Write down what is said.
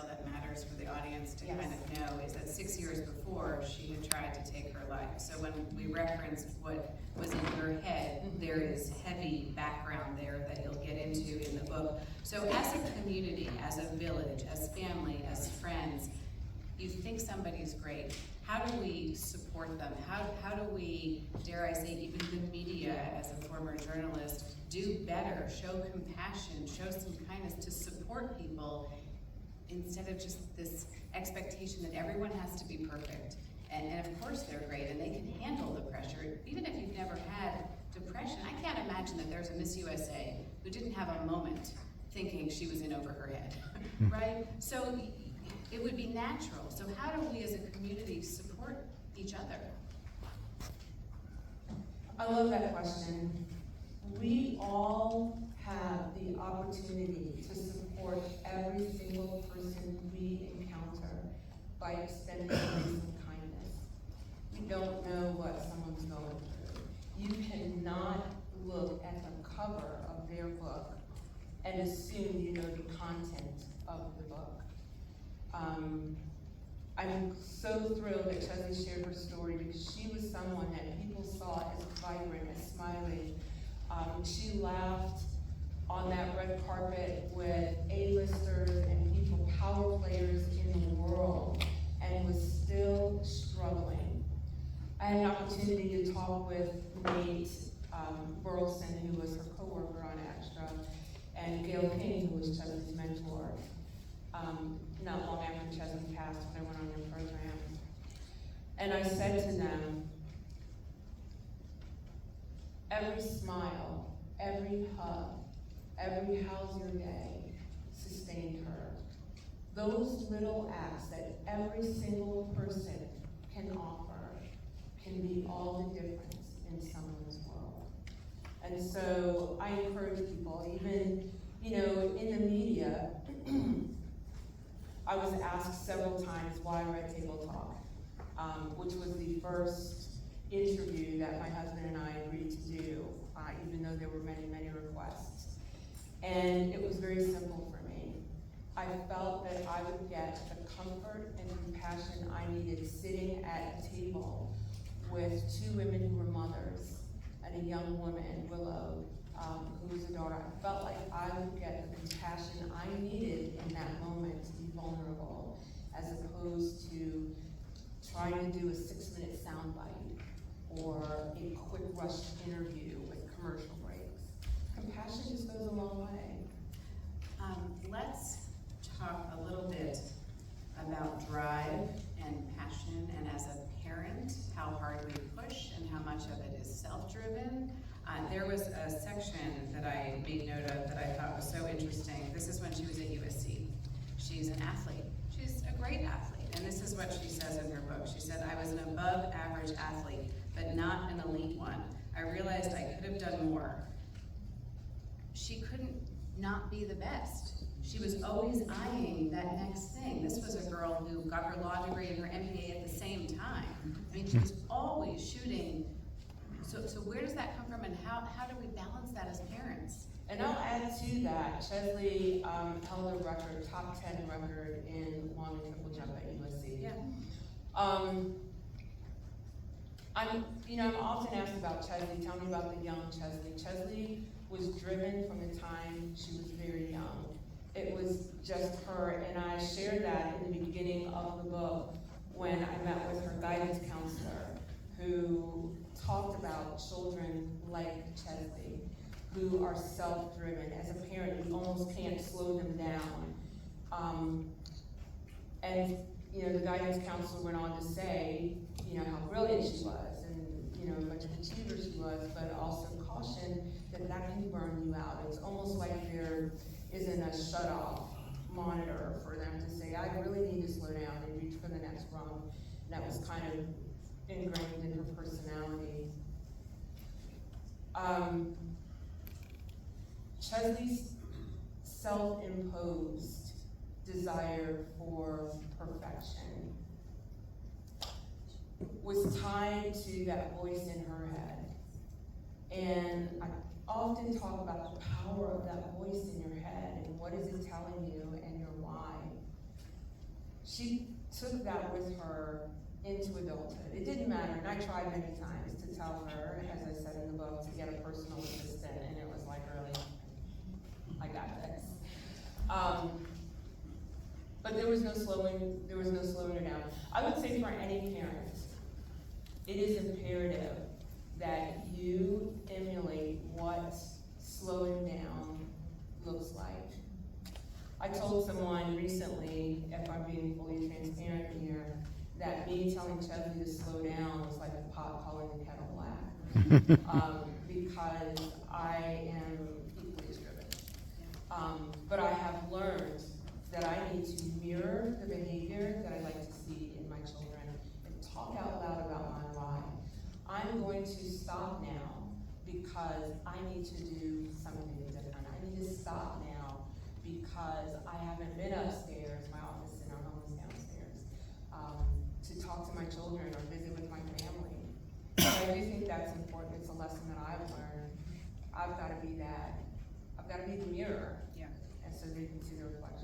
that matters for the audience to kind of know is that 6 years before, she had tried to take her life. So when we referenced what was in your head, there is heavy background there that you'll get into in the book. So as a community, as a village, as family, as friends, you think somebody's great. How do we support them? How do we, dare I say, even the media, as a former journalist, do better, show compassion, show some kindness to support people instead of just this expectation that everyone has to be perfect. And of course they're great and they can handle the pressure. Even if you've never had depression, I can't imagine that there's a Miss USA who didn't have a moment thinking she was in over her head, right? So it would be natural. So how do we as a community support each other? I love that question. We all have the opportunity to support every single person we encounter by extending grace and kindness. We don't know what someone's going through. You cannot look at the cover of their book and assume you know the content of the book. I'm so thrilled that Cheslie shared her story because she was someone that people saw as vibrant, as smiling. She laughed on that red carpet with A-listers and people, power players in the world, and was still struggling. I had an opportunity to talk with Nate Burleson, who was her coworker on Extra, and Gail King, who was Cheslie's mentor. Not long after Cheslie passed, when I went on your program. And I said to them, every smile, every hug, every how's your day sustained her. Those little acts that every single person can offer can be all the difference in someone's world. And so I encourage people, even, in the media, I was asked several times why Red Table Talk, which was the first interview that my husband and I agreed to do, even though there were many, many requests. And it was very simple for me. I felt that I would get the comfort and compassion I needed sitting at a table with two women who were mothers and a young woman, Willow, who was a daughter. I felt like I would get the compassion I needed in that moment to be vulnerable, as opposed to trying to do a 6-minute soundbite or a quick rush interview with commercial breaks. Compassion just goes a long way. Let's talk a little bit about drive and passion, and as a parent, how hard we push and how much of it is self-driven. There was a section that I made note of that I thought was so interesting. This is when she was at USC. She's an athlete. She's a great athlete. And this is what she says in her book. She said, "I was an above average athlete, but not an elite one. I realized I could have done more." She couldn't not be the best. She was always eyeing that next thing. This was a girl who got her law degree and her MBA at the same time. I mean, she was always shooting. So where does that come from, and how do we balance that as parents? And I'll add to that, Cheslie held a record, top 10 record in long and triple jump at USC. Yeah. I'm often asked about Cheslie. Tell me about the young Cheslie. Cheslie was driven from the time she was very young. It was just her, and I shared that in the beginning of the book when I met with her guidance counselor, who talked about children like Cheslie, who are self-driven. As a parent, you almost can't slow them down. And the guidance counselor went on to say, how brilliant she was, and much of an achiever she was, but also caution that can burn you out. It's almost like there isn't a shut-off monitor for them to say, I really need to slow down and reach for the next rung. And that was kind of ingrained in her personality. Cheslie's self-imposed desire for perfection was tied to that voice in her head. And I often talk about the power of that voice in your head and what is it telling you and your why. she took that with her into adulthood. It didn't matter, and I tried many times to tell her, as I said in the book, to get a personal assistant, and it was like, really, I got this. But there was no slowing her down. I would say for any parent, it is imperative that you emulate what slowing down looks like. I told someone recently, if I'm being fully transparent here, that me telling Cheslie to slow down was like a pot calling the kettle black. Because I am equally as driven. But I have learned that I need to mirror the behavior that I like to see in my children and talk out loud about my why. I'm going to stop now because I need to do something different. I need to stop now because I haven't been upstairs, my office in our home is downstairs, to talk to my children or visit with my family. But I do think that's important. It's a lesson that I've learned. I've got to be that. I've got to be the mirror. Yeah. And so they can see the reflection.